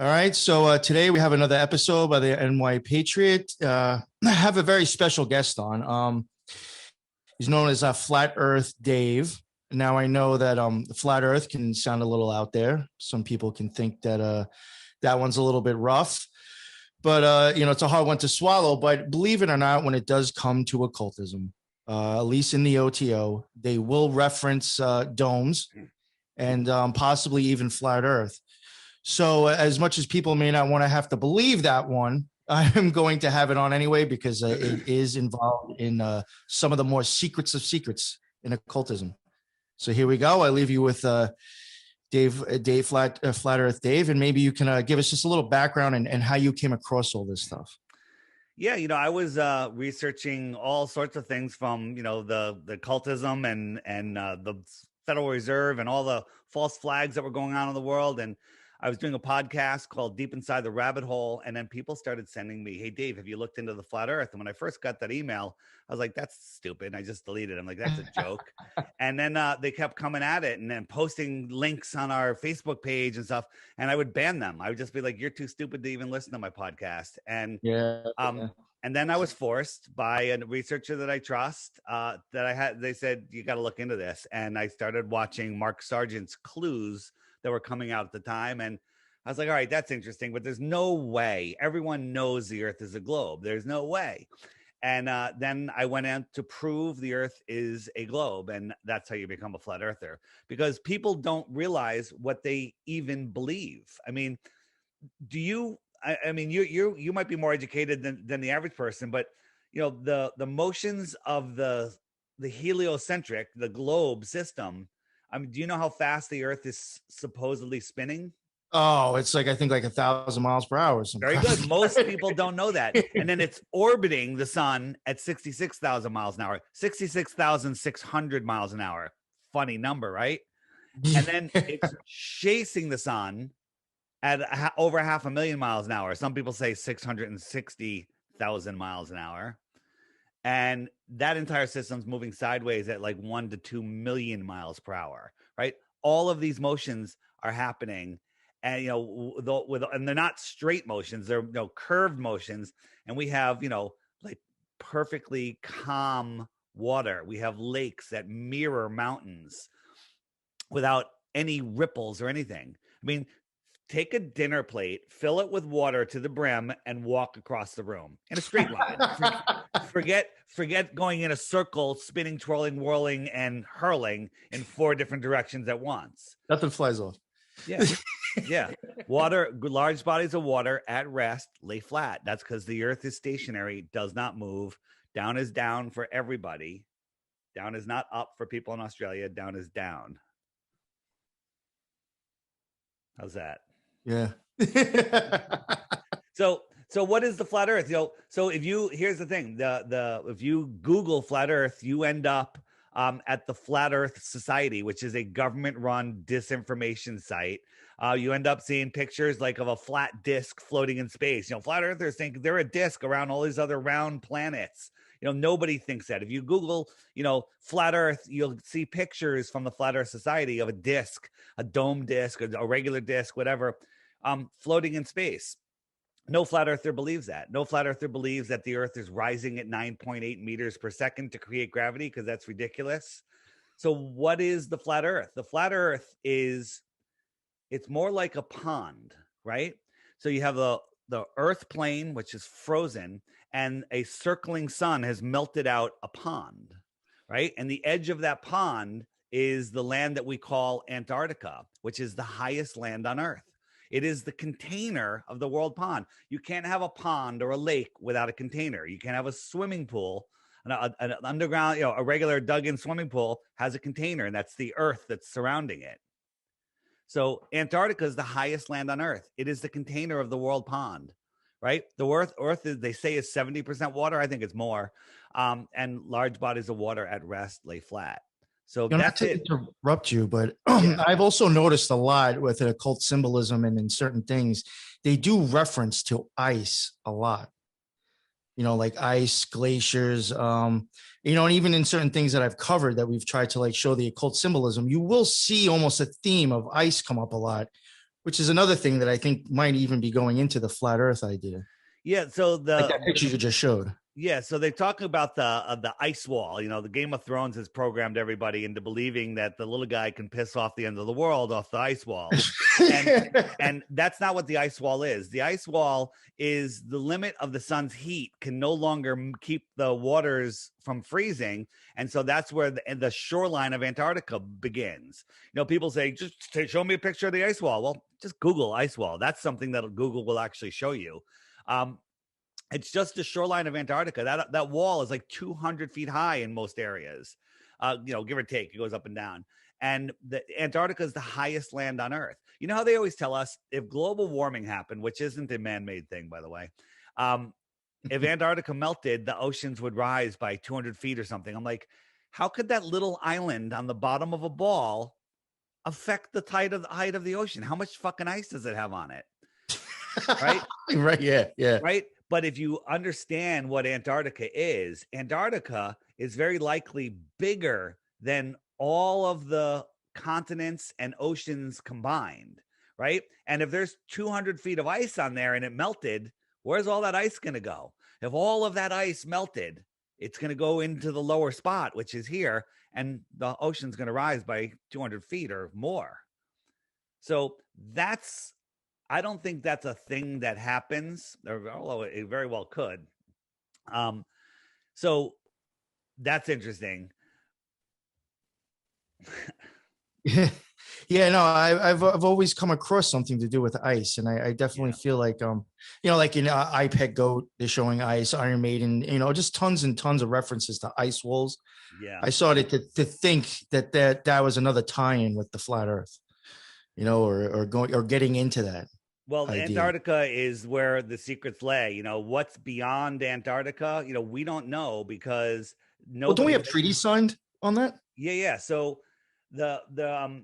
All right. So today we have another episode by the NY Patriot. I have a very special guest on. He's known as Flat Earth Dave. Now I know that the Flat Earth can sound a little out there. Some people can think that that one's a little bit rough, but it's a hard one to swallow. But believe it or not, when it does come to occultism, at least in the OTO, they will reference domes and possibly even flat Earth. So as much as people may not want to have to believe that one, I'm going to have it on anyway because it is involved in some of the more secrets of secrets in occultism. So here we go. I leave you with Dave Flat Earth Dave, and maybe you can give us just a little background and how you came across all this stuff. Yeah, I was researching all sorts of things from the occultism and the Federal Reserve and all the false flags that were going on in the world. And I was doing a podcast called Deep Inside the Rabbit Hole. And then people started sending me, "Hey, Dave, have you looked into the flat Earth?" And when I first got that email, I was like, "That's stupid." And I just deleted it. I'm like, "That's a joke." And then they kept coming at it and then posting links on our Facebook page and stuff. And I would ban them. I would just be like, "You're too stupid to even listen to my podcast." And and then I was forced by a researcher that I trust they said, "You got to look into this." And I started watching Mark Sargent's Clues that were coming out at the time. And I was like, all right, that's interesting, but there's no way. Everyone knows the Earth is a globe. There's no way. And then I went on to prove the Earth is a globe. And that's how you become a flat earther, because people don't realize what they even believe. I mean, you might be more educated than the average person, but the motions of the heliocentric, the globe system. I mean, do you know how fast the Earth is supposedly spinning? Oh, it's I think 1,000 miles per hour. Very good. Most people don't know that. And then it's orbiting the sun at 66,000 miles an hour, 66,600 miles an hour. Funny number, right? And then it's chasing the sun at over 500,000 miles an hour. Some people say 660,000 miles an hour. And that entire system's moving sideways at 1 to 2 million miles per hour, right? All of these motions are happening, and and they're not straight motions; they're curved motions. And we have perfectly calm water. We have lakes that mirror mountains without any ripples or anything. I mean, take a dinner plate, fill it with water to the brim, and walk across the room in a straight line. Forget going in a circle, spinning, twirling, whirling, and hurling in 4 different directions at once. Nothing flies off. Yeah. Yeah. Water, large bodies of water at rest lay flat. That's because the Earth is stationary, does not move. Down is down for everybody. Down is not up for people in Australia. Down is down. How's that? Yeah. So what is the flat Earth? So here's the thing, if you Google flat Earth, you end up at the Flat Earth Society, which is a government-run disinformation site. You end up seeing pictures of a flat disc floating in space. Flat earthers think they're a disc around all these other round planets. Nobody thinks that. If you Google, flat Earth, you'll see pictures from the Flat Earth Society of a disc, a dome disc, a regular disc, whatever, floating in space. No flat earther believes that. No flat earther believes that the Earth is rising at 9.8 meters per second to create gravity, because that's ridiculous. So what is the flat Earth? The flat Earth it's more like a pond, right? So you have the Earth plane, which is frozen, and a circling sun has melted out a pond, right? And the edge of that pond is the land that we call Antarctica, which is the highest land on Earth. It is the container of the world pond. You can't have a pond or a lake without a container. You can't have a swimming pool. An underground, a regular dug-in swimming pool has a container, and that's the Earth that's surrounding it. So Antarctica is the highest land on Earth. It is the container of the world pond, right? The Earth is, they say, is 70% water. I think it's more. And large bodies of water at rest lay flat. So that's it. Not to interrupt you, but I've also noticed a lot with occult symbolism and in certain things, they do reference to ice a lot. Like ice, glaciers, and even in certain things that I've covered that we've tried to show the occult symbolism, you will see almost a theme of ice come up a lot, which is another thing that I think might even be going into the flat Earth idea, Yeah. So like that picture you just showed. yeah, so they're talking about the ice wall. You know, the Game of Thrones has programmed everybody into believing that the little guy can piss off the end of the world off the ice wall. And that's not what the ice wall is. The ice wall is the limit of the sun's heat can no longer keep the waters from freezing, and so that's where the shoreline of Antarctica begins. You know, people say, just show me a picture of the ice wall. Well, just Google ice wall. That's something that Google will actually show you. It's just the shoreline of Antarctica. That wall is like 200 feet high in most areas, you know, give or take. It goes up and down. And the Antarctica is the highest land on Earth. You know how they always tell us if global warming happened, which isn't a man-made thing, by the way. If Antarctica melted, the oceans would rise by 200 feet or something. I'm like, how could that little island on the bottom of a ball affect the height of the ocean? How much fucking ice does it have on it? Right? Right. Yeah. Yeah. Right. But if you understand what Antarctica is very likely bigger than all of the continents and oceans combined. Right. And if there's 200 feet of ice on there and it melted, where's all that ice going to go? If all of that ice melted, it's going to go into the lower spot, which is here, and the ocean's going to rise by 200 feet or more. So I don't think that's a thing that happens, although it very well could. So that's interesting. Yeah, no, I've always come across something to do with ice, and I definitely feel like you know, like in iPet Goat, they're showing ice, Iron Maiden, you know, just tons and tons of references to ice walls. Yeah, I started to think that was another tie-in with the flat Earth, you know, or going or getting into that. well, Idea. Antarctica is where the secrets lay. You know, what's beyond Antarctica? You know, we don't know because nobody. Well, don't we have treaties signed on that? Yeah. So the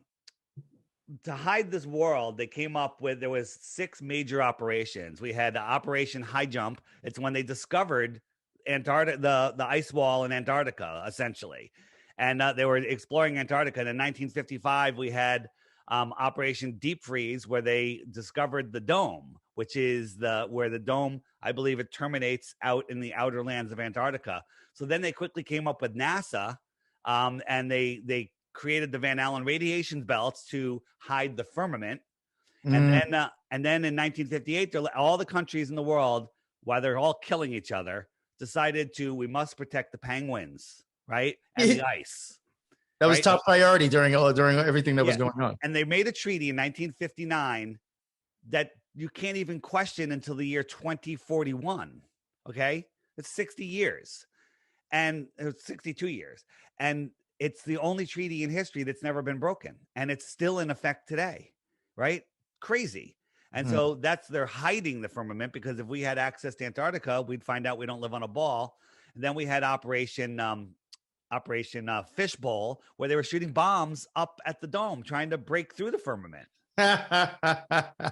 to hide this world, they came up with there was 6 major operations. We had Operation High Jump. It's when they discovered Antarctica, the ice wall in Antarctica, essentially, and they were exploring Antarctica. And in 1955, we had Operation Deep Freeze, where they discovered the dome, which is where the dome, I believe, it terminates out in the outer lands of Antarctica. So then they quickly came up with NASA, and they created the Van Allen radiation belts to hide the firmament. And then in 1958, all the countries in the world, while they're all killing each other, decided we must protect the penguins, right, and the ice. That was top priority during everything that was going on. And they made a treaty in 1959 that you can't even question until the year 2041. Okay, it's 60 years, and it's 62 years, and it's the only treaty in history that's never been broken, and it's still in effect today, right? Crazy. And so they're hiding the firmament, because if we had access to Antarctica, we'd find out we don't live on a ball. And then we had Operation Fishbowl, where they were shooting bombs up at the dome, trying to break through the firmament. And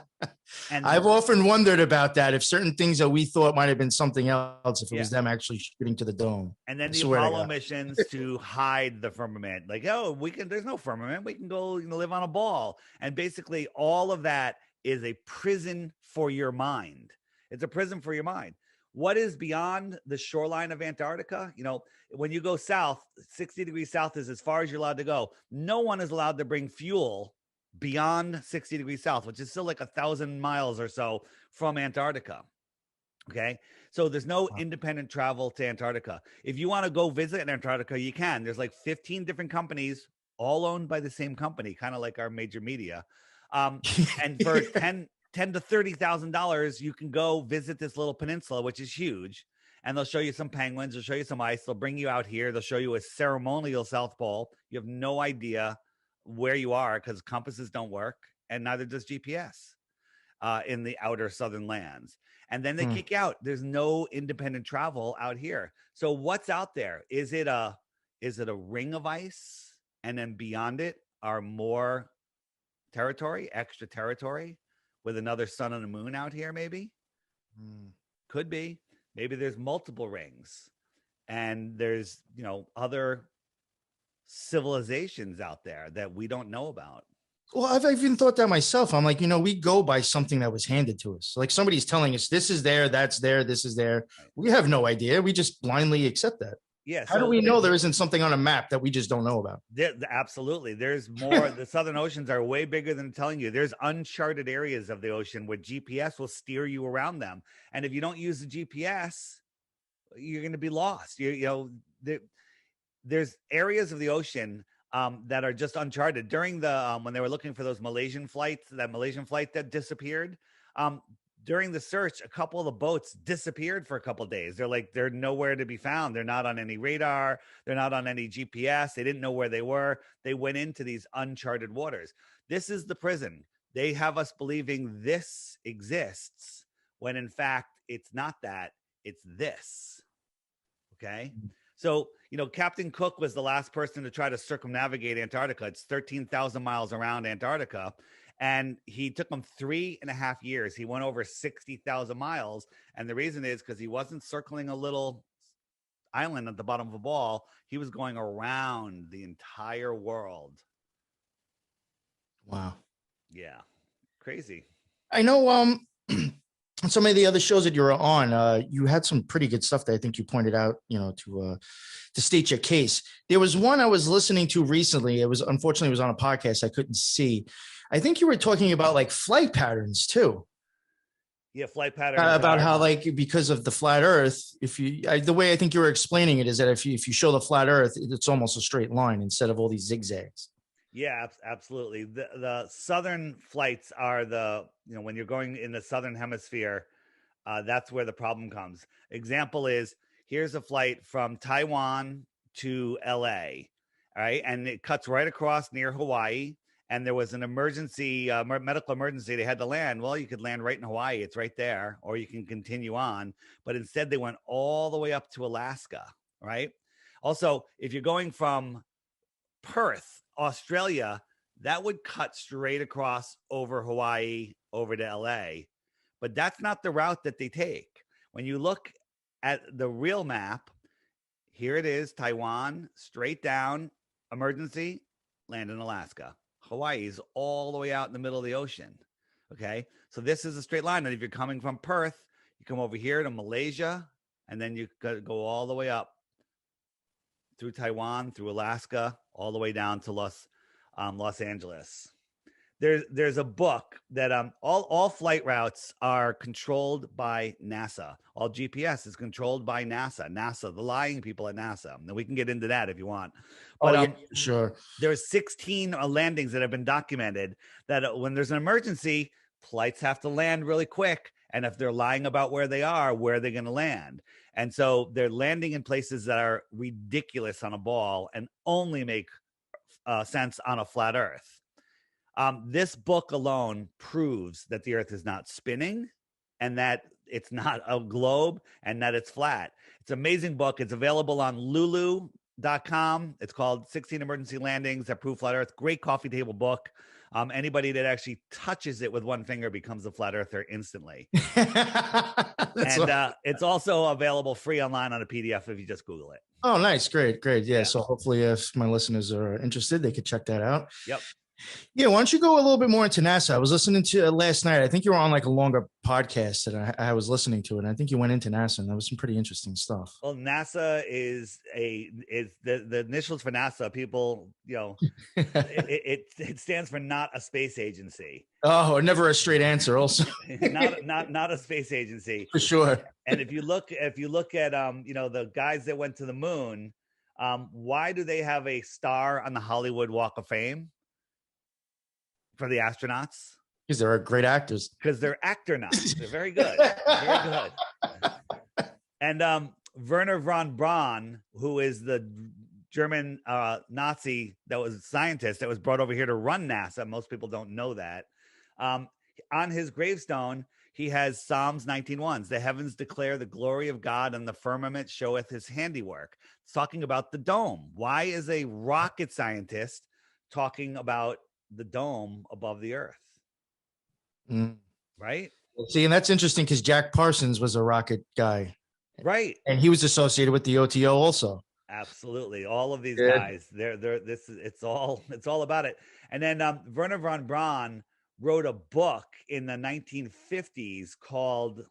I've often wondered about that, if certain things that we thought might have been something else, if it was them actually shooting to the dome. And then the Apollo missions to hide the firmament, like, oh, there's no firmament, we can go live on a ball. And basically all of that is a prison for your mind. It's a prison for your mind. What is beyond the shoreline of Antarctica? You know, when you go south, 60 degrees south is as far as you're allowed to go. No one is allowed to bring fuel beyond 60 degrees south, which is still like 1,000 miles or so from Antarctica. Okay. So there's no independent travel to Antarctica. If you want to go visit Antarctica, you can. There's like 15 different companies, all owned by the same company, kind of like our major media. And for $10,000 to $30,000, you can go visit this little peninsula, which is huge. And they'll show you some penguins, they'll show you some ice, they'll bring you out here, they'll show you a ceremonial South Pole. You have no idea where you are, because compasses don't work, and neither does GPS in the outer southern lands. And then they kick you out. There's no independent travel out here. So what's out there? Is it a ring of ice, and then beyond it are more territory, extra territory, with another sun and a moon out here? Maybe could be. Maybe there's multiple rings, and there's other civilizations out there that we don't know about. Well, I've even thought that myself. I'm like, we go by something that was handed to us. Like somebody's telling us this is there, that's there, this is there. Right. We have no idea. We just blindly accept that. Yeah. How do So we know there isn't something on a map that we just don't know about? absolutely. There's more. The Southern Oceans are way bigger than telling you. There's uncharted areas of the ocean where GPS will steer you around them. And if you don't use the GPS, you're going to be lost. There's areas of the ocean that are just uncharted. During the when they were looking for those Malaysian flights, that Malaysian flight that disappeared, during the search, a couple of the boats disappeared for a couple of days. They're nowhere to be found. They're not on any radar. They're not on any GPS. They didn't know where they were. They went into these uncharted waters. This is the prison. They have us believing this exists when in fact it's not that. It's this. Okay. So, Captain Cook was the last person to try to circumnavigate Antarctica. It's 13,000 miles around Antarctica. And he took him 3.5 years. He went over 60,000 miles. And the reason is because he wasn't circling a little island at the bottom of a ball. He was going around the entire world. Wow. Yeah. Crazy. I know on some of the other shows that you were on, you had some pretty good stuff that I think you pointed out, to state your case. There was one I was listening to recently. Unfortunately, it was on a podcast I couldn't see. I think you were talking about like flight patterns too. Yeah, flight patterns. About how because of the flat Earth, the way I think you were explaining it is that if you show the flat Earth, it's almost a straight line instead of all these zigzags. Yeah, absolutely. The southern flights are when you're going in the southern hemisphere, that's where the problem comes. Example is, here's a flight from Taiwan to LA, all right? And it cuts right across near Hawaii. And there was an emergency, medical emergency. They had to land. Well, you could land right in Hawaii. It's right there. Or you can continue on. But instead, they went all the way up to Alaska, right? Also, if you're going from Perth, Australia, that would cut straight across over Hawaii, over to LA. But that's not the route that they take. When you look at the real map, here it is, Taiwan, straight down, emergency, land in Alaska. Hawaii is all the way out in the middle of the ocean. Okay. So this is a straight line. And if you're coming from Perth, you come over here to Malaysia, and then you go all the way up through Taiwan, through Alaska, all the way down to Los Angeles. There's a book that all flight routes are controlled by NASA. All GPS is controlled by NASA, the lying people at NASA. And we can get into that if you want. But sure. There's 16 landings that have been documented that when there's an emergency, flights have to land really quick. And if they're lying about where they are, where are they going to land? And so they're landing in places that are ridiculous on a ball and only make sense on a flat Earth. This book alone proves that the Earth is not spinning and that it's not a globe and that it's flat. It's an amazing book. It's available on Lulu.com. It's called 16 Emergency Landings That Prove Flat Earth. Great coffee table book. Anybody that actually touches it with one finger becomes a flat earther instantly. It's also available free online on a PDF if you just Google it. Oh, nice. Great. Yeah. So hopefully if my listeners are interested, they could check that out. Yep. Yeah, why don't you go a little bit more into NASA? I was listening to last night. I think you were on like a longer podcast that I was listening to, and I think you went into NASA, and that was some pretty interesting stuff. Well, NASA is the initials for NASA. People, it stands for not a space agency. Oh, never a straight answer. Also, not a space agency for sure. And if you look at the guys that went to the moon, why do they have a star on the Hollywood Walk of Fame? For the astronauts? Because they're great actors. Because they're actronauts. They're very good. Very good. And Werner von Braun, who is the German Nazi that was a scientist that was brought over here to run NASA. Most people don't know that. On his gravestone, he has Psalms 19:1. The heavens declare the glory of God, and the firmament showeth his handiwork. It's talking about the dome. Why is a rocket scientist talking about the dome above the Earth? Right? See, and that's interesting because Jack Parsons was a rocket guy. Right. And he was associated with the OTO also. Absolutely. All of these guys, it's all about it. And then Werner von Braun wrote a book in the 1950s called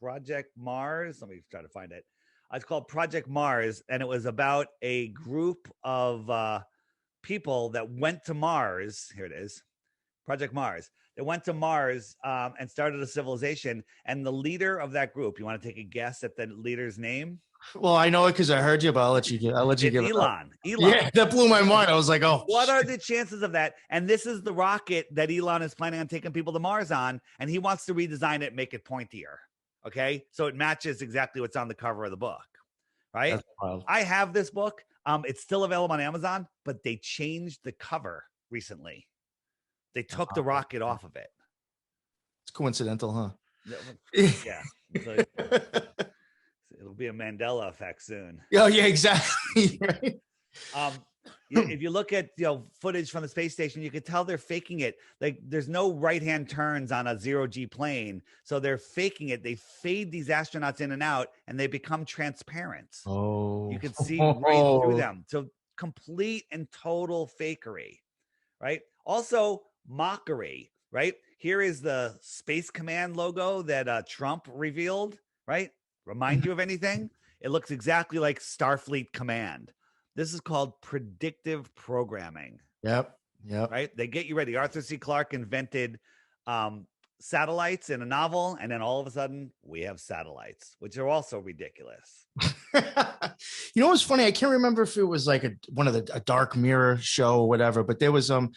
Project Mars. Let me try to find it. It's called Project Mars, and it was about a group of people that went to Mars. Here it is, Project Mars. They went to Mars and started a civilization. And the leader of that group, you want to take a guess at the leader's name? Well, I know it because I heard you, but I'll let you give it up. Elon. Yeah, that blew my mind. I was like, oh, what are the chances of that? And this is the rocket that Elon is planning on taking people to Mars on, and he wants to redesign it, make it pointier. Okay, so it matches exactly what's on the cover of the book, right? I have this book. It's still available on Amazon, but they changed the cover recently. They took the rocket off of it. It's coincidental, huh? Yeah. It'll be a Mandela effect soon. Oh, yeah, exactly. Right. If you look at footage from the space station, you could tell they're faking it. Like there's no right-hand turns on a 0G plane, so they're faking it. They fade these astronauts in and out, and they become transparent. Oh, you can see right through them. So complete and total fakery, right? Also mockery, right? Here is the Space Command logo that Trump revealed, right? Remind you of anything? It looks exactly like Starfleet Command. This is called predictive programming. Yep. Right? They get you ready. Arthur C. Clarke invented satellites in a novel, and then all of a sudden we have satellites, which are also ridiculous. You know what's funny? I can't remember if it was like a Dark Mirror show or whatever, but there was some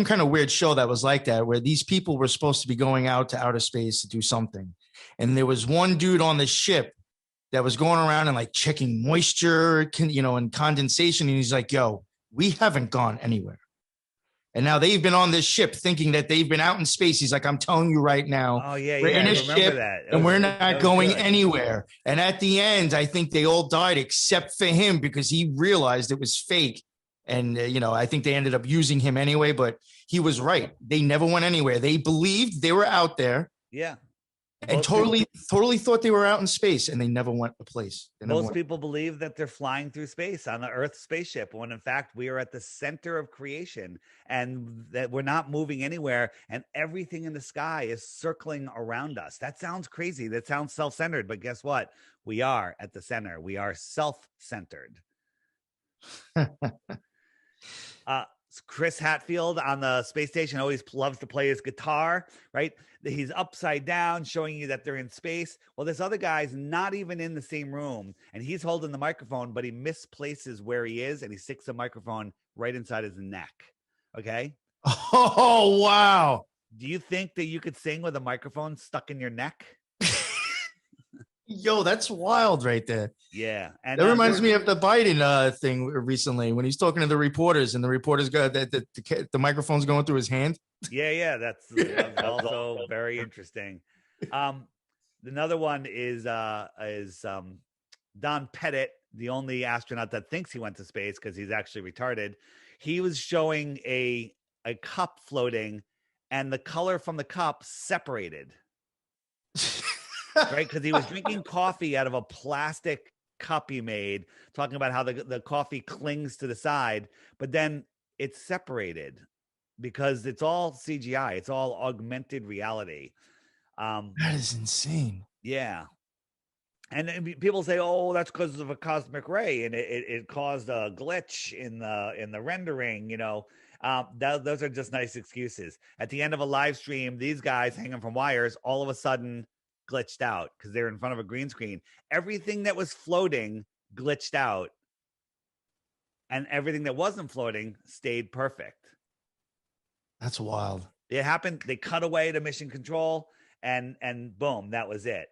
kind of weird show that was like that, where these people were supposed to be going out to outer space to do something. And there was one dude on the ship that was going around and like checking moisture, and condensation. And he's like, yo, we haven't gone anywhere. And now they've been on this ship thinking that they've been out in space. He's like, I'm telling you right now, oh, yeah, we're in a ship and we're not going anywhere. And at the end, I think they all died except for him because he realized it was fake. And, I think they ended up using him anyway, but he was right. They never went anywhere. They believed they were out there. Yeah. And totally thought they were out in space, and they never went a place. Most people believe that they're flying through space on the Earth spaceship, when in fact we are at the center of creation, and that we're not moving anywhere, and everything in the sky is circling around us. That sounds crazy. That sounds self-centered, but guess what? We are at the center. We are self-centered. Chris Hadfield on the space station always loves to play his guitar, right? He's upside down, showing you that they're in space. Well, this other guy's not even in the same room, and he's holding the microphone, but he misplaces where he is, and he sticks the microphone right inside his neck. Okay? Oh, wow. Do you think that you could sing with a microphone stuck in your neck? Yo, that's wild right there. Yeah. And that reminds me of the Biden thing recently when he's talking to the reporters, and the reporters got the microphone's going through his hand. Yeah. That's also very interesting. Another one is Don Pettit, the only astronaut that thinks he went to space because he's actually retarded. He was showing a cup floating, and the color from the cup separated. Right, because he was drinking coffee out of a plastic cup he made, talking about how the coffee clings to the side, but then it's separated because it's all CGI. It's all augmented reality. That is insane. Yeah. And people say, oh, that's because of a cosmic ray, and it caused a glitch in the rendering, those are just nice excuses. At the end of a live stream, these guys hanging from wires all of a sudden glitched out because they're in front of a green screen. Everything that was floating glitched out, and everything that wasn't floating stayed perfect. That's wild. It happened. They cut away to mission control, and boom, that was it.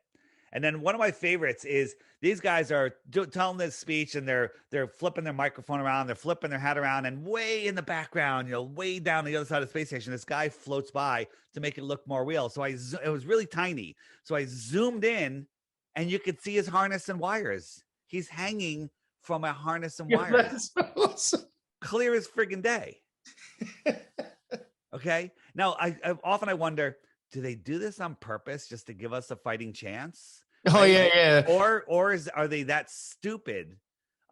And then one of my favorites is these guys are telling this speech, and they're flipping their microphone around, they're flipping their hat around, and way in the background, way down the other side of the space station, this guy floats by to make it look more real. So it was really tiny. So I zoomed in, and you could see his harness and wires. He's hanging from a harness and wires. That's awesome. Clear as friggin' day. Okay. Now I often wonder, do they do this on purpose just to give us a fighting chance? Oh, right? Yeah. Or are they that stupid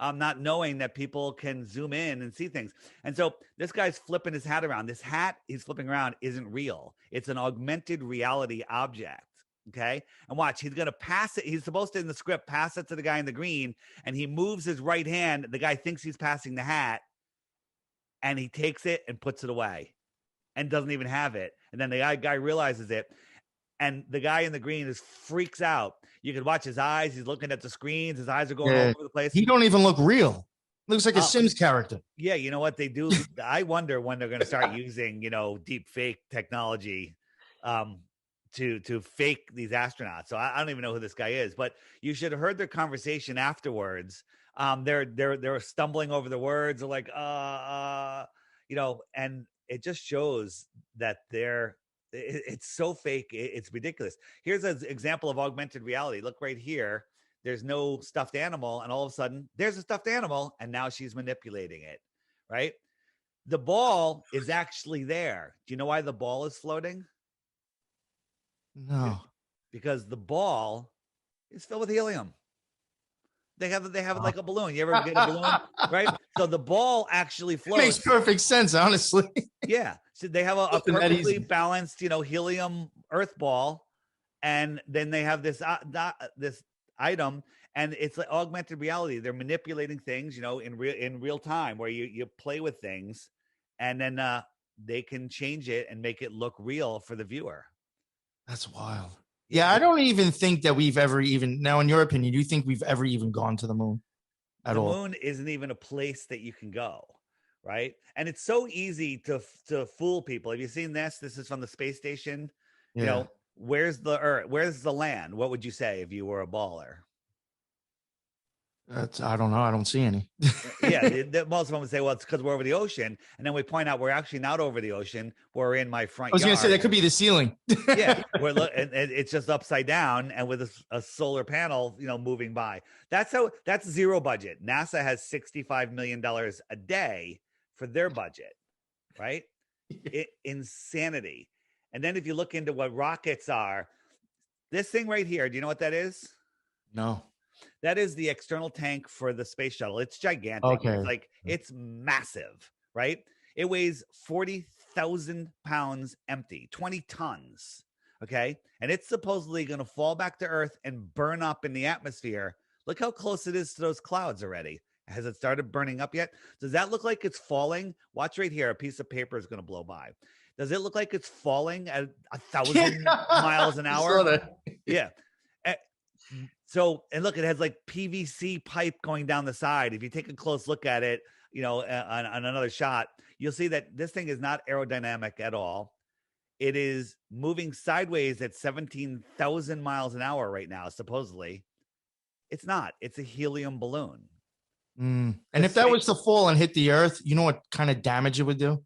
not knowing that people can zoom in and see things. And so this guy's flipping his hat around. This hat he's flipping around isn't real. It's an augmented reality object. Okay. And watch, he's going to pass it. He's supposed to, in the script, pass it to the guy in the green, and he moves his right hand. The guy thinks he's passing the hat, and he takes it and puts it away and doesn't even have it. And then the guy realizes it. And the guy in the green freaks out. You can watch his eyes. He's looking at the screens. His eyes are going all over the place. He don't even look real. Looks like a Sims character. Yeah, you know what they do? I wonder when they're going to start using, deep fake technology to fake these astronauts. So I don't even know who this guy is, but you should have heard their conversation afterwards. They're stumbling over the words. They're like, and it just shows that it's so fake. It's ridiculous. Here's an example of augmented reality. Look right here. There's no stuffed animal, and all of a sudden there's a stuffed animal, and now she's manipulating it, right? The ball is actually there. Do you know why the ball is floating? No. Because the ball is filled with helium. They have it like a balloon. You ever get a balloon, right? So the ball actually floats. It makes perfect sense, honestly. Yeah. So they have a perfectly balanced, helium earth ball, and then they have this this item, and it's like augmented reality. They're manipulating things, in real time, where you play with things, and then they can change it and make it look real for the viewer. That's wild. Yeah, I don't even think that we've ever even, now in your opinion, do you think we've ever even gone to the moon at all? The moon isn't even a place that you can go, right? And it's so easy to fool people. Have you seen this? This is from the space station. Yeah. Where's the Earth? Where's the land? What would you say if you were a baller? I don't know. I don't see any. Yeah, most of them would say, well, it's because we're over the ocean. And then we point out we're actually not over the ocean. We're in my front yard. I was going to say that could be the ceiling. Yeah, and it's just upside down and with a solar panel, moving by. That's zero budget. NASA has $65 million a day for their budget, right? Insanity. And then if you look into what rockets are, this thing right here, do you know what that is? No. That is the external tank for the space shuttle. It's gigantic. Okay. It's massive, right? It weighs 40,000 pounds empty, 20 tons. Okay. And it's supposedly going to fall back to Earth and burn up in the atmosphere. Look how close it is to those clouds already. Has it started burning up yet? Does that look like it's falling? Watch right here. A piece of paper is going to blow by. Does it look like it's falling at 1,000 miles an hour? Yeah. So, and look, it has like PVC pipe going down the side. If you take a close look at it, on another shot, you'll see that this thing is not aerodynamic at all. It is moving sideways at 17,000 miles an hour right now, supposedly. It's not. It's a helium balloon. And if that was to fall and hit the Earth, you know what kind of damage it would do?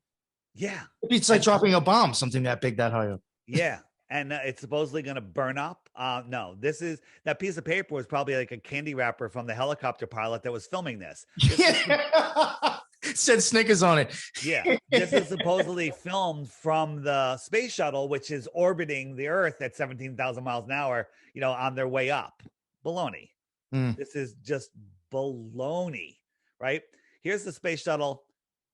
Yeah. It's like dropping a bomb, something that big, that high up. Yeah. And it's supposedly going to burn up. No, that piece of paper was probably like a candy wrapper from the helicopter pilot that was filming this. Said Snickers on it. Yeah. This is supposedly filmed from the space shuttle, which is orbiting the Earth at 17,000 miles an hour, on their way up. Baloney. This is just baloney, right? Here's the space shuttle.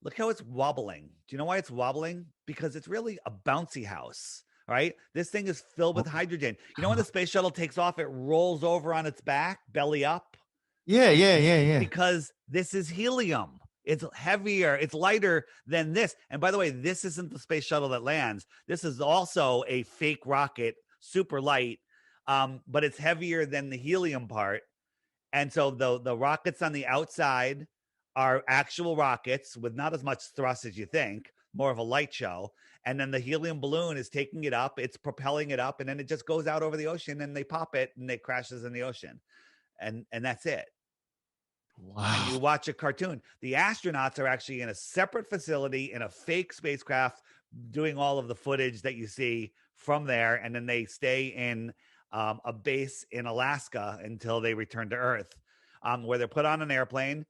Look how it's wobbling. Do you know why it's wobbling? Because it's really a bouncy house. Right? This thing is filled with hydrogen. When the space shuttle takes off, it rolls over on its back, belly up. Yeah. Because this is helium. It's heavier. It's lighter than this. And by the way, this isn't the space shuttle that lands. This is also a fake rocket, super light, but it's heavier than the helium part. And so the rockets on the outside are actual rockets with not as much thrust as you think, more of a light show. And then the helium balloon is taking it up, it's propelling it up, and then it just goes out over the ocean, and they pop it and it crashes in the ocean. And that's it. Wow. And you watch a cartoon. The astronauts are actually in a separate facility in a fake spacecraft doing all of the footage that you see from there. And then they stay in a base in Alaska until they return to Earth, where they're put on an airplane.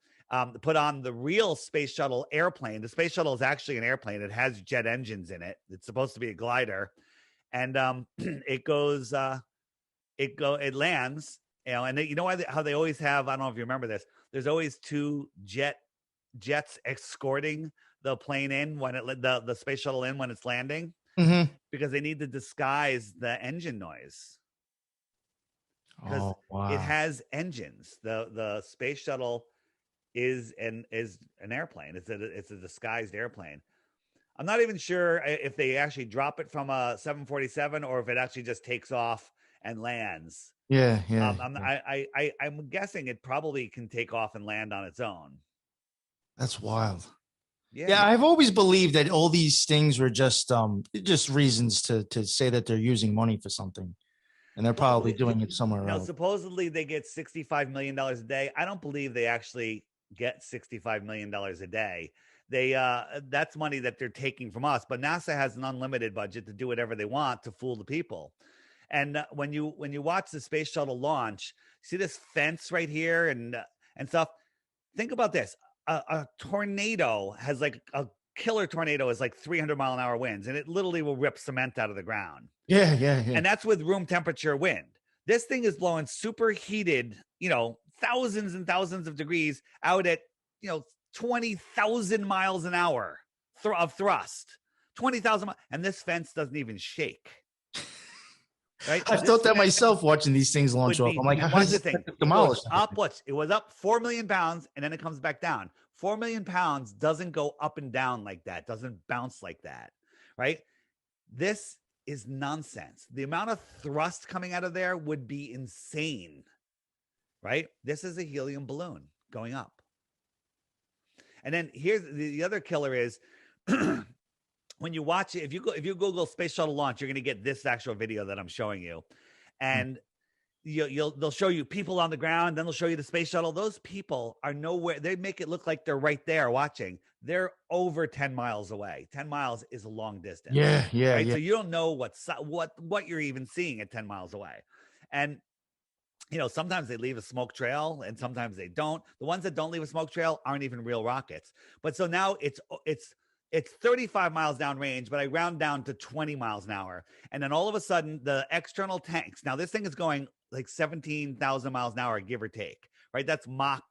Put on the real space shuttle airplane. The space shuttle is actually an airplane. It has jet engines in it. It's supposed to be a glider, and it lands, and you know why how they always have, I don't know if you remember this, there's always two jets escorting the plane in when the space shuttle in when it's landing, because they need to disguise the engine noise. Because it has engines. The space shuttle is an airplane. It's a disguised airplane. I'm not even sure if they actually drop it from a 747 or if it actually just takes off and lands. I'm guessing it probably can take off and land on its own. That's wild. Yeah, I've always believed that all these things were just reasons to say that they're using money for something, and they're probably doing it somewhere else. Supposedly they get $65 million a day. I don't believe they actually get $65 million a day. They that's money that they're taking from us, but NASA has an unlimited budget to do whatever they want to fool the people. And when you watch the space shuttle launch, see this fence right here and stuff. Think about this: a tornado has like a killer tornado is like 300-mile-an-hour winds, and it literally will rip cement out of the ground. Yeah. And that's with room temperature wind. This thing is blowing superheated, thousands and thousands of degrees out at 20,000 miles an hour of thrust, 20,000 miles, and this fence doesn't even shake. Right? I've thought that myself watching these things launch off. I'm like, how does it demolish? It was up 4 million pounds and then it comes back down. 4 million pounds doesn't go up and down like that, doesn't bounce like that, right? This is nonsense. The amount of thrust coming out of there would be insane, right? This is a helium balloon going up. And then here's the other killer is when you watch it, if you Google space shuttle launch, you're going to get this actual video that I'm showing you. And they'll show you people on the ground, then they'll show you the space shuttle. Those people are nowhere. They make it look like they're right there watching. They're over 10 miles away. 10 miles is a long distance. Yeah. So you don't know what you're even seeing at 10 miles away. And sometimes they leave a smoke trail and sometimes they don't. The ones that don't leave a smoke trail aren't even real rockets. But so now it's 35 miles downrange, but I round down to 20 miles an hour. And then all of a sudden the external tanks, now this thing is going like 17,000 miles an hour, give or take, right? That's Mach,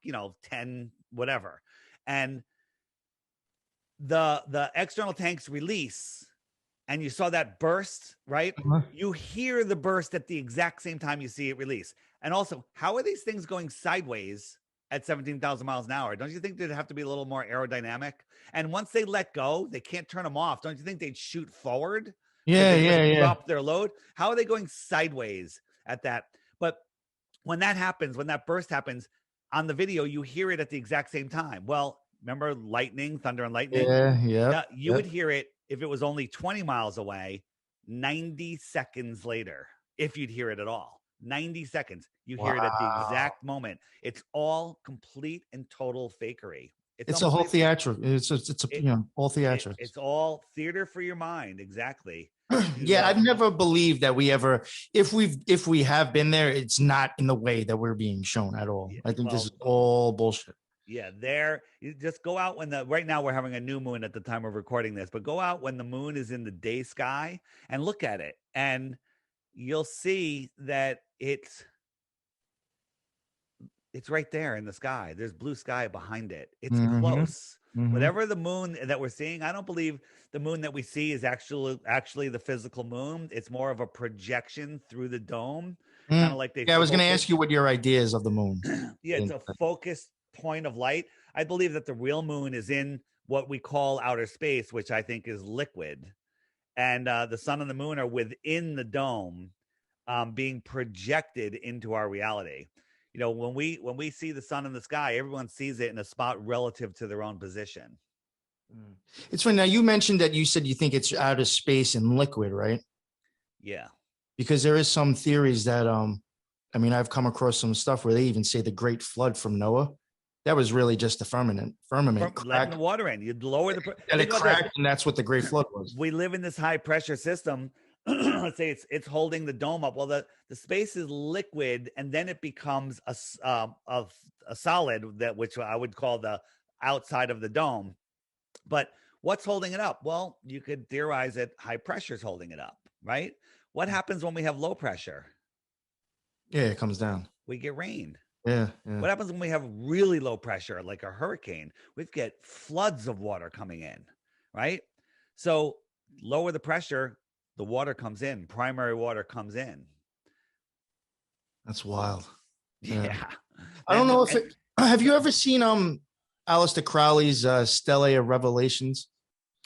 10, whatever. And the external tanks release, and you saw that burst, right? You hear the burst at the exact same time you see it release. And also, how are these things going sideways at 17,000 miles an hour? Don't you think they'd have to be a little more aerodynamic? And once they let go, they can't turn them off. Don't you think they'd shoot forward? Yeah. Drop their load. How are they going sideways at that? But when that happens, when that burst happens on the video, you hear it at the exact same time. Well, remember lightning, thunder and lightning? Yeah. You would hear it if it was only 20 miles away, 90 seconds later, if you'd hear it at all. 90 seconds. You hear it at the exact moment. It's all complete and total fakery. It's a whole theatrical. It's all theatrical. It's all theater for your mind. Exactly. Yeah, I've never believed that we ever, if we have been there, it's not in the way that we're being shown at all. I think this is all bullshit. Yeah, you just go out when right now we're having a new moon at the time of recording this, but go out when the moon is in the day sky and look at it, and you'll see that it's right there in the sky. There's blue sky behind it. It's close. Whatever the moon that we're seeing, I don't believe the moon that we see is actually the physical moon. It's more of a projection through the dome, kind of like I was going to ask you what your idea is of the moon. Yeah, it's a focused point of light. I believe that the real moon is in what we call outer space, which I think is liquid, and the sun and the moon are within the dome, being projected into our reality. When we see the sun in the sky, everyone sees it in a spot relative to their own position. It's funny. Now you mentioned that you said you think it's outer space and liquid, right? Yeah, because there is some theories that I've come across some stuff where they even say the Great Flood from Noah, that was really just the firmament letting the water in. You'd lower the and it cracked, and that's what the Great Flood was. We live in this high pressure system. Let's say it's holding the dome up. Well, the space is liquid, and then it becomes a solid, which I would call the outside of the dome. But what's holding it up? Well, you could theorize that high pressure is holding it up, right? What happens when we have low pressure? Yeah, it comes down. We get rain. Yeah, yeah. What happens when we have really low pressure, like a hurricane? We get floods of water coming in, right? So lower the pressure, the water comes in, primary water comes in. That's wild. Yeah. Yeah. I don't know if And it. Have you ever seen Aleister Crowley's Stele of Revelations?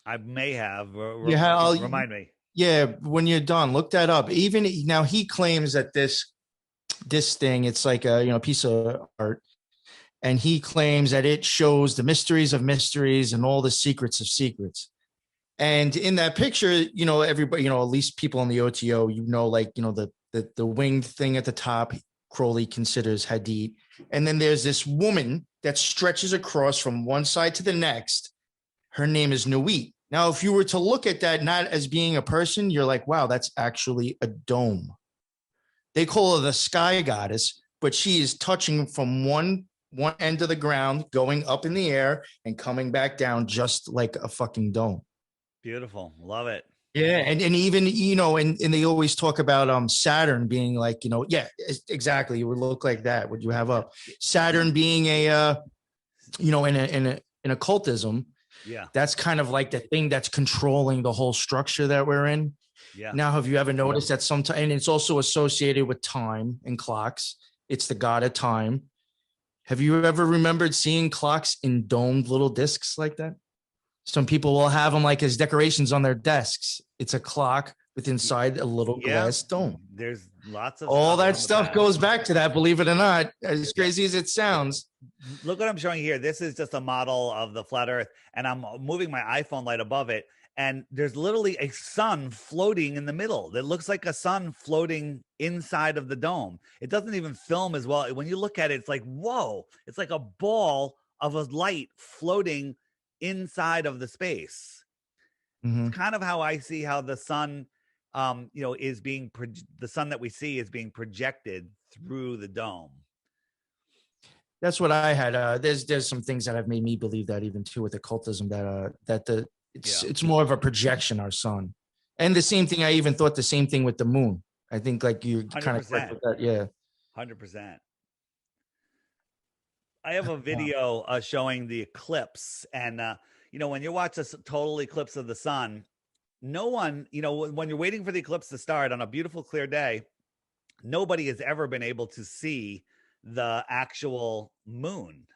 I may have. Yeah, Remind me. yeah. When you're done, look that up. Even now, he claims that this thing, it's like a piece of art, and he claims that it shows the mysteries of mysteries and all the secrets of secrets. And in that picture, everybody, at least people in the OTO, like the winged thing at the top, Crowley considers Hadith. And then there's this woman that stretches across from one side to the next. Her name is Nuit. Now, if you were to look at that not as being a person, you're like, wow, that's actually a dome. They call her the sky goddess, but she is touching from one end of the ground, going up in the air and coming back down just like a fucking dome. Beautiful. Love it. Yeah, and even and they always talk about Saturn being like, yeah, exactly. It would look like that. What you have up, Saturn being a in occultism, Yeah. that's kind of like the thing that's controlling the whole structure that we're in. Yeah. Now, have you ever noticed that sometimes, and it's also associated with time and clocks? It's the god of time. Have you ever remembered seeing clocks in domed little discs like that? Some people will have them like as decorations on their desks. It's a clock with inside a little glass dome. There's lots of all that stuff goes back to that, believe it or not, as crazy as it sounds. Look what I'm showing here. This is just a model of the flat earth, and I'm moving my iPhone light above it, and there's literally a sun floating in the middle that looks like a sun floating inside of the dome. It doesn't even film as well. When you look at it, it's like, whoa, it's like a ball of a light floating inside of the space. Mm-hmm. It's kind of how I see how the sun is being the sun that we see is being projected through the dome. That's what I had. There's some things that have made me believe that even too with occultism that it's more of a projection, our sun. And the same thing, I even thought the same thing with the moon. I think like you kind of correct with that. Yeah. 100%. I have a video showing the eclipse, and when you watch a total eclipse of the sun, no one, when you're waiting for the eclipse to start on a beautiful clear day, nobody has ever been able to see the actual moon.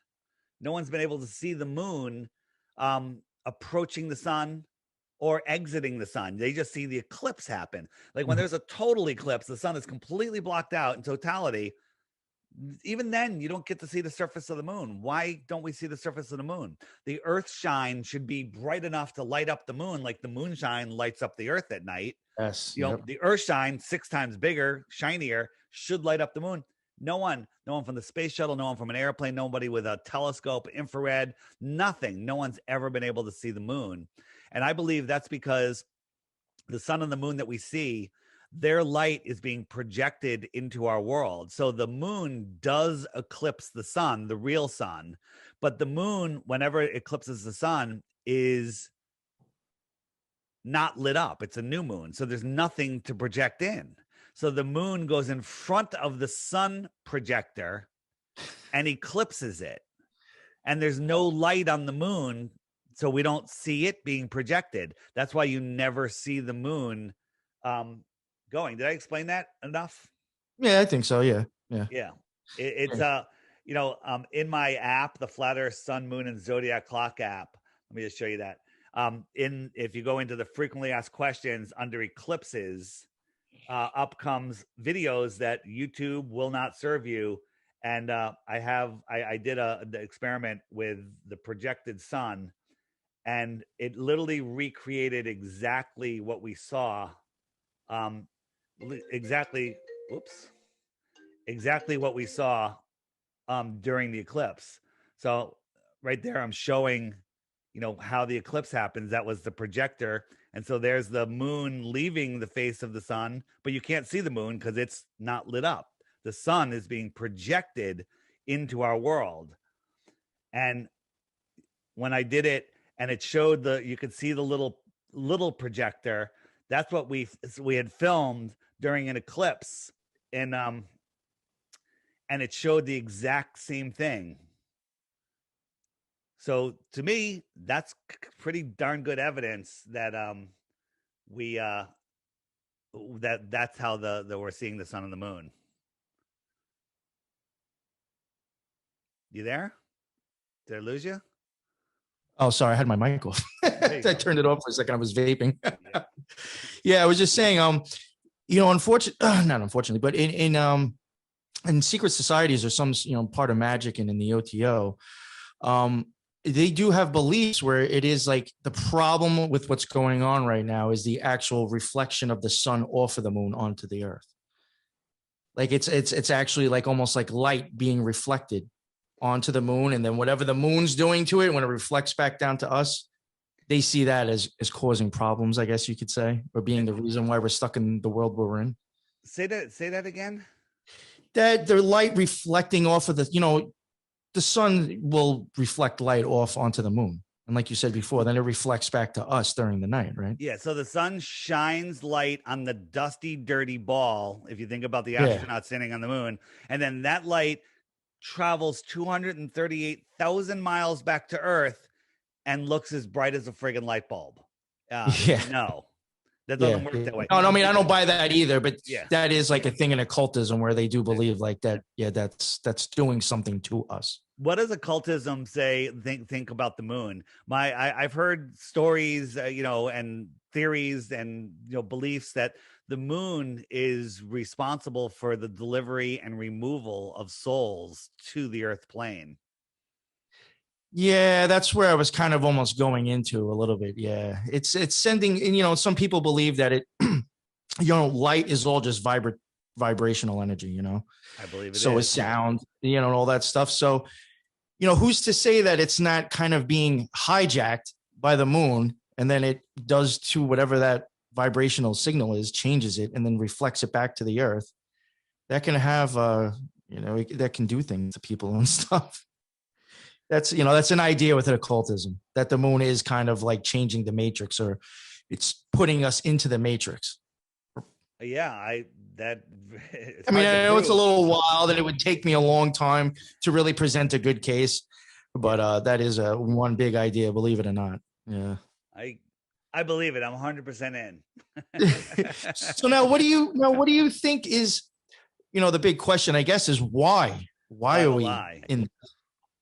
No one's been able to see the moon approaching the sun or exiting the sun. They just see the eclipse happen. Like when there's a total eclipse, the sun is completely blocked out in totality. Even then, you don't get to see the surface of the moon. Why don't we see the surface of the moon? The earth shine should be bright enough to light up the moon, like the moonshine lights up the earth at night. Yes. The earth shine 6 times bigger, shinier, should light up the moon. No one from the space shuttle, no one from an airplane, nobody with a telescope, infrared, nothing. No one's ever been able to see the moon. And I believe that's because the sun and the moon that we see, their light is being projected into our world. So the moon does eclipse the sun, the real sun, but the moon, whenever it eclipses the sun, is not lit up. It's a new moon. So there's nothing to project in. So the moon goes in front of the sun projector and eclipses it. And there's no light on the moon, so we don't see it being projected. That's why you never see the moon going. Did I explain that enough? Yeah, I think so. Yeah. It's in my app, the Flat Earth Sun, Moon, and Zodiac Clock app. Let me just show you that. If you go into the frequently asked questions under eclipses, up comes videos that YouTube will not serve you. And I did the experiment with the projected sun, and it literally recreated exactly what we saw. Exactly what we saw during the eclipse. So right there, I'm showing, how the eclipse happens. That was the projector. And so there's the moon leaving the face of the sun, but you can't see the moon because it's not lit up. The sun is being projected into our world. And when I did it and it showed you could see the little projector, that's what we had filmed during an eclipse in and it showed the exact same thing. So to me, that's pretty darn good evidence that we that's how the we're seeing the sun and the moon. You there? Did I lose you? Oh, sorry, I had my mic off. I turned it off for a second. I was vaping. Yeah, I was just saying, not unfortunately, but in secret societies or some, part of magic and in the OTO, they do have beliefs where it is like the problem with what's going on right now is the actual reflection of the sun off of the moon onto the earth. Like it's actually like almost like light being reflected onto the moon, and then whatever the moon's doing to it, when it reflects back down to us, they see that as causing problems, I guess you could say, or being the reason why we're stuck in the world we're in. Say that again. That the light reflecting off of the sun will reflect light off onto the moon. And like you said before, then it reflects back to us during the night, right? Yeah. So the sun shines light on the dusty, dirty ball. If you think about the astronaut standing on the moon, and then that light travels 238,000 miles back to Earth and looks as bright as a friggin' light bulb. No, that doesn't work that way. No, I mean, I don't buy that either, but that is like a thing in occultism where they do believe like that. Yeah, that's doing something to us. What does occultism say? Think about the moon. I've heard stories, and theories and beliefs that the moon is responsible for the delivery and removal of souls to the earth plane. Yeah, that's where I was kind of almost going into a little bit. Yeah, it's sending, and some people believe that it, light is all just vibrational energy. I believe it. So is sound, and all that stuff. So, who's to say that it's not kind of being hijacked by the moon, and then it does to whatever that vibrational signal is, changes it, and then reflects it back to the earth. That can have, that can do things to people and stuff. That's an idea with occultism, that the moon is kind of like changing the matrix, or it's putting us into the matrix. Yeah, I know it's a little wild and it would take me a long time to really present a good case, but that is one big idea, believe it or not. Yeah. I believe it. I'm 100% in. So now what do you think is, the big question, I guess, is why are we in?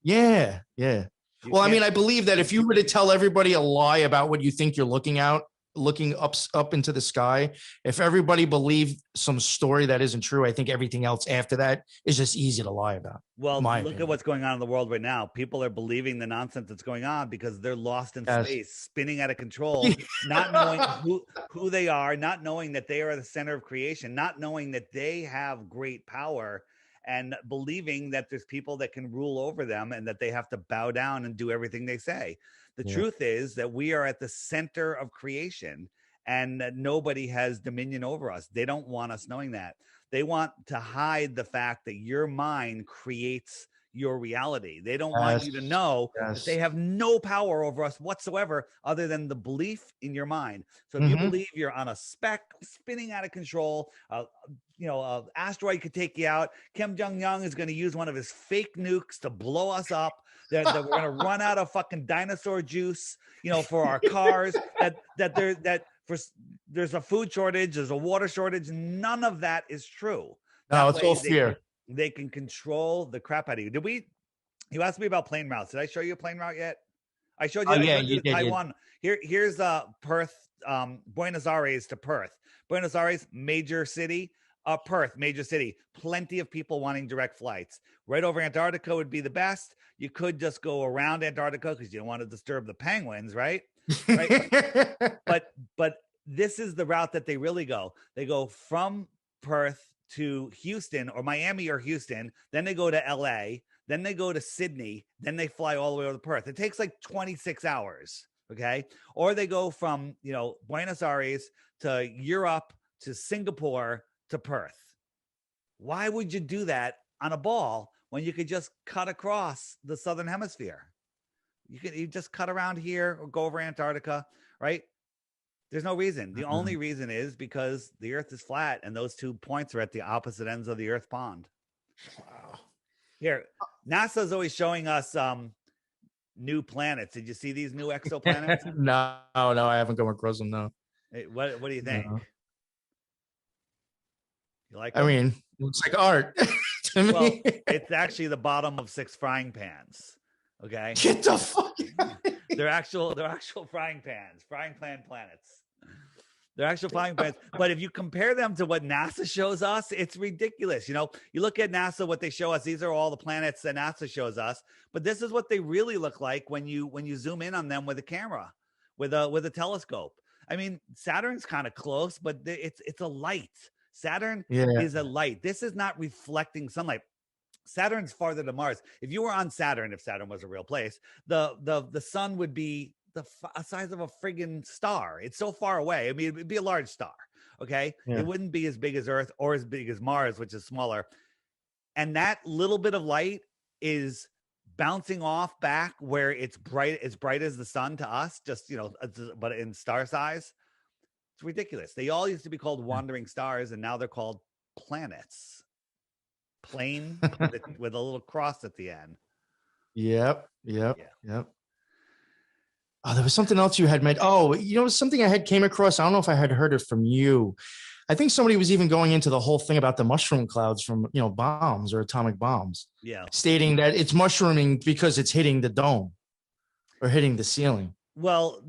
Yeah. Well, I mean, I believe that if you were to tell everybody a lie about what you think you're looking up into the sky, if everybody believed some story that isn't true, I think everything else after that is just easy to lie about. Well, look at what's going on in the world right now. People are believing the nonsense that's going on because they're lost in space, spinning out of control, not knowing who they are, not knowing that they are the center of creation, not knowing that they have great power, and believing that there's people that can rule over them and that they have to bow down and do everything they say. The truth is that we are at the center of creation and that nobody has dominion over us. They don't want us knowing that. They want to hide the fact that your mind creates your reality. They don't want you to know that they have no power over us whatsoever other than the belief in your mind. So if you believe you're on a speck spinning out of control, asteroid could take you out. Kim Jong-un is going to use one of his fake nukes to blow us up. That we're going to run out of fucking dinosaur juice, for our cars. There's a food shortage, there's a water shortage. None of that is true. No, it's all fear. They can control the crap out of you. You asked me about plane routes. Did I show you a plane route yet? I showed you. You did, Taiwan. Here's Perth, Buenos Aires to Perth. Buenos Aires, major city. Perth, major city. Plenty of people wanting direct flights. Right over Antarctica would be the best. You could just go around Antarctica because you don't want to disturb the penguins, right? But this is the route that they really go. They go from Perth to Houston or Miami or Houston. Then they go to LA. Then they go to Sydney. Then they fly all the way over to Perth. It takes like 26 hours. Okay. Or they go from, Buenos Aires to Europe to Singapore to Perth. Why would you do that on a ball when you could just cut across the southern hemisphere? You just cut around here or go over Antarctica, right? There's no reason. The only reason is because the earth is flat and those 2 points are at the opposite ends of the earth pond. Wow. Here, NASA's always showing us new planets. Did you see these new exoplanets? No, I haven't come across them. No. Hey, what do you think? No. You like I them? mean, it looks like art to Well, me. it's actually the bottom of 6 frying pans. Okay. Get the fuck out. They're actual frying pans, frying pan planets. They're actual frying pans. But if you compare them to what NASA shows us, it's ridiculous. You know, you look at NASA, what they show us, these are all the planets that NASA shows us. But this is what they really look like when you zoom in on them with a camera, with a telescope. I mean, Saturn's kind of close, but it's a light. Saturn is a light. This is not reflecting sunlight. Saturn's farther to Mars. If you were on Saturn, if Saturn was a real place, the sun would be the size of a friggin' star. It's so far away. I mean, it'd be a large star. Okay. Yeah. It wouldn't be as big as Earth or as big as Mars, which is smaller. And that little bit of light is bouncing off back where it's bright as the sun to us, just, you know, but in star size. It's ridiculous. They all used to be called wandering stars, and now they're called planets. Plain with a little cross at the end. Yep. Oh, there was something else you had made. Oh, you know, something I had came across. I don't know if I had heard it from you. I think somebody was even going into the whole thing about the mushroom clouds from, you know, bombs or atomic bombs. Yeah. Stating that it's mushrooming because it's hitting the dome or hitting the ceiling. Well,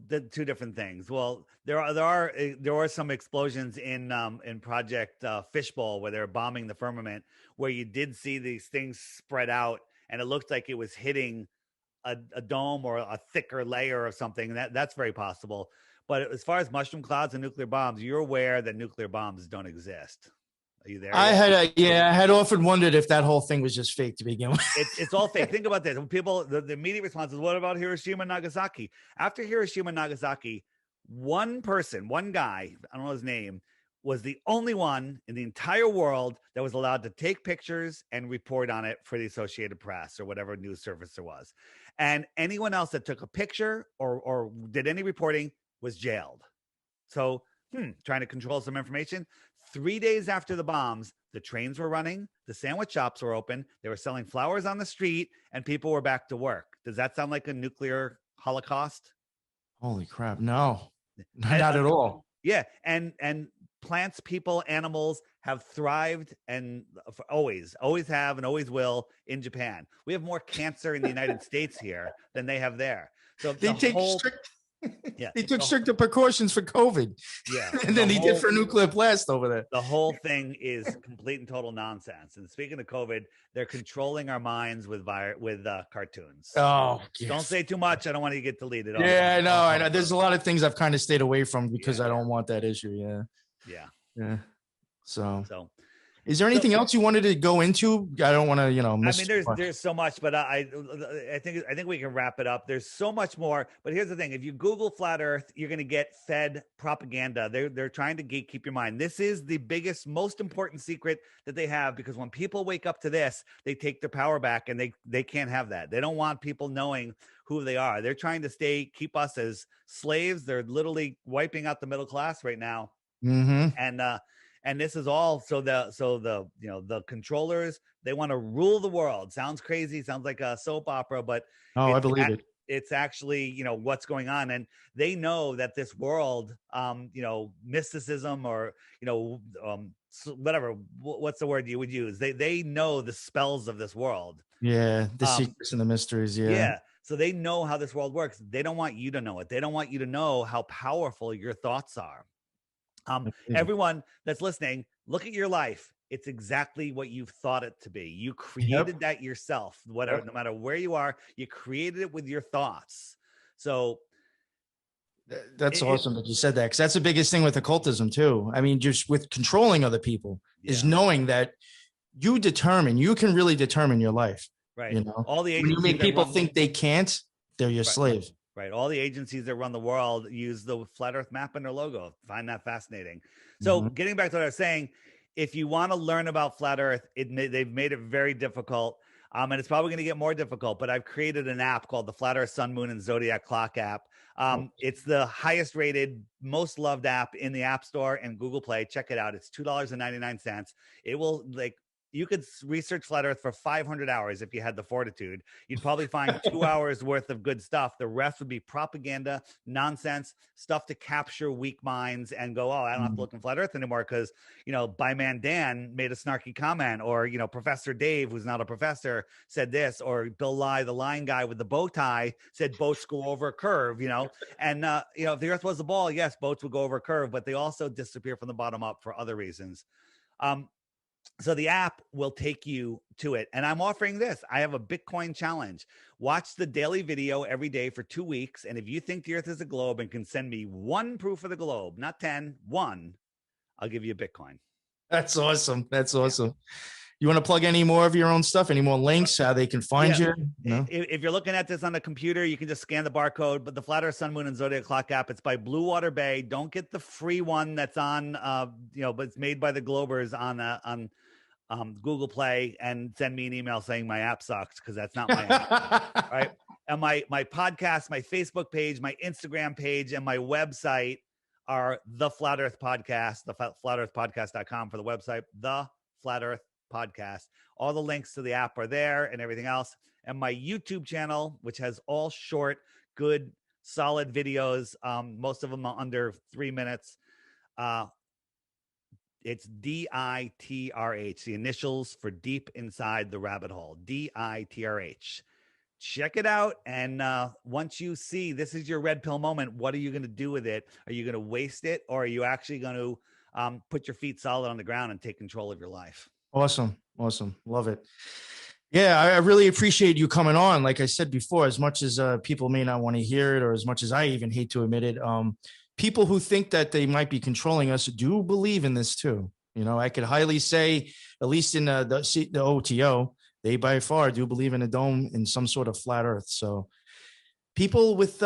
the two different things. Well, there are some explosions in Project Fishbowl where they're bombing the firmament, where you did see these things spread out, and it looked like it was hitting a dome or a thicker layer of something. That's very possible. But as far as mushroom clouds and nuclear bombs, you're aware that nuclear bombs don't exist. Are you there? I had often wondered if that whole thing was just fake to begin with. It's all fake. Think about this. When people, the immediate response is, what about Hiroshima and Nagasaki? After Hiroshima and Nagasaki, one guy, I don't know his name, was the only one in the entire world that was allowed to take pictures and report on it for the Associated Press or whatever news service there was. And anyone else that took a picture or did any reporting was jailed. So, trying to control some information. 3 days after the bombs, the trains were running, the sandwich shops were open, they were selling flowers on the street, and people were back to work. Does that sound like a nuclear holocaust? Holy crap. No, not at all. Yeah. And plants, people, animals have thrived and always have and always will in Japan. We have more cancer in the United States here than they have there. So they took stricter precautions for COVID. Yeah. And then they did for nuclear blast over there. The whole thing is complete and total nonsense. And speaking of COVID, they're controlling our minds with cartoons. Oh, yes. Don't say too much. I don't want you to get deleted. Yeah, I know. There's a lot of things I've kind of stayed away from because I don't want that issue. Yeah. So is there anything else you wanted to go into? I don't want to, miss. I mean, there's so much, but I think we can wrap it up. There's so much more, but here's the thing: if you Google flat Earth, you're going to get fed propaganda. They're trying to gatekeep your mind. This is the biggest, most important secret that they have, because when people wake up to this, they take their power back, and they can't have that. They don't want people knowing who they are. They're trying to keep us as slaves. They're literally wiping out the middle class right now. Mm-hmm. And this is all so the controllers, they want to rule the world. Sounds crazy, sounds like a soap opera, but I believe it. It's actually, what's going on. And they know that this world, mysticism or, whatever, what's the word you would use? They know the spells of this world. Yeah. The secrets and the mysteries. Yeah. Yeah. So they know how this world works. They don't want you to know it. They don't want you to know how powerful your thoughts are. Everyone that's listening, look at your life. It's exactly what you've thought it to be. You created that yourself. Whatever, no matter where you are, you created it with your thoughts. So that's awesome that you said that, because that's the biggest thing with occultism too. I mean, just with controlling other people is knowing that you can really determine your life. Right. All the agencies, when you make people think they can't, they're your slave. Right. All the agencies that run the world use the flat Earth map in their logo. Find that fascinating. So getting back to what I was saying, if you want to learn about flat Earth, they've made it very difficult. And it's probably going to get more difficult, but I've created an app called the Flat Earth Sun, Moon, and Zodiac Clock app. It's the highest rated, most loved app in the App Store and Google Play. Check it out. It's $2.99. It will you could research flat earth for 500 hours if you had the fortitude. You'd probably find 2 hours worth of good stuff. The rest would be propaganda, nonsense, stuff to capture weak minds and go, oh, I don't have to look in flat earth anymore because, Byman Dan made a snarky comment, or, Professor Dave, who's not a professor, said this, or Bill Nye, the line guy with the bow tie, said boats go over a curve, and, if the earth was a ball, yes, boats would go over a curve, but they also disappear from the bottom up for other reasons. So the app will take you to it. And I'm offering this. I have a Bitcoin challenge. Watch the daily video every day for 2 weeks. And if you think the earth is a globe and can send me one proof of the globe, not 10, one, I'll give you a Bitcoin. That's awesome. That's awesome. Yeah. You want to plug any more of your own stuff? Any more links, how they can find you? No? If you're looking at this on a computer, you can just scan the barcode. But the Flat Earth, Sun, Moon, and Zodiac Clock app, it's by Blue Water Bay. Don't get the free one that's on, but it's made by the Globers on Google Play, and send me an email saying my app sucks, because that's not my app. Right? And my podcast, my Facebook page, my Instagram page, and my website are the Flat Earth Podcast, the flatearthpodcast.com for the website, the Flat Earth Podcast. All the links to the app are there and everything else. And my YouTube channel, which has all short, good, solid videos. Most of them are under 3 minutes. It's DITRH, the initials for Deep Inside the Rabbit Hole, DITRH. Check it out. And once you see this is your red pill moment, what are you going to do with it? Are you going to waste it, or are you actually going to put your feet solid on the ground and take control of your life? Awesome. Awesome. Love it. Yeah, I really appreciate you coming on. Like I said before, as much as people may not want to hear it, or as much as I even hate to admit it, people who think that they might be controlling us do believe in this too. I could highly say, at least in the OTO, they by far do believe in a dome, in some sort of flat earth. So people with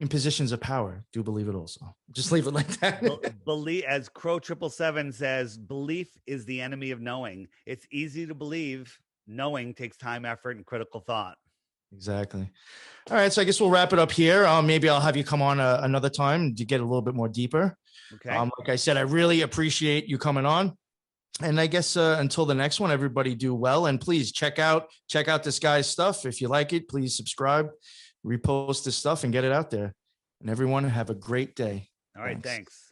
in positions of power do believe it also. Just leave it like that. Believe, as Crow 777 says, belief is the enemy of knowing. It's easy to believe. Knowing takes time, effort, and critical thought. Exactly. All right. So I guess we'll wrap it up here. Maybe I'll have you come on another time to get a little bit more deeper. Okay. Like I said, I really appreciate you coming on. And I guess until the next one, everybody do well. And please check out this guy's stuff. If you like it, please subscribe, repost this stuff, and get it out there. And everyone have a great day. All right. Thanks.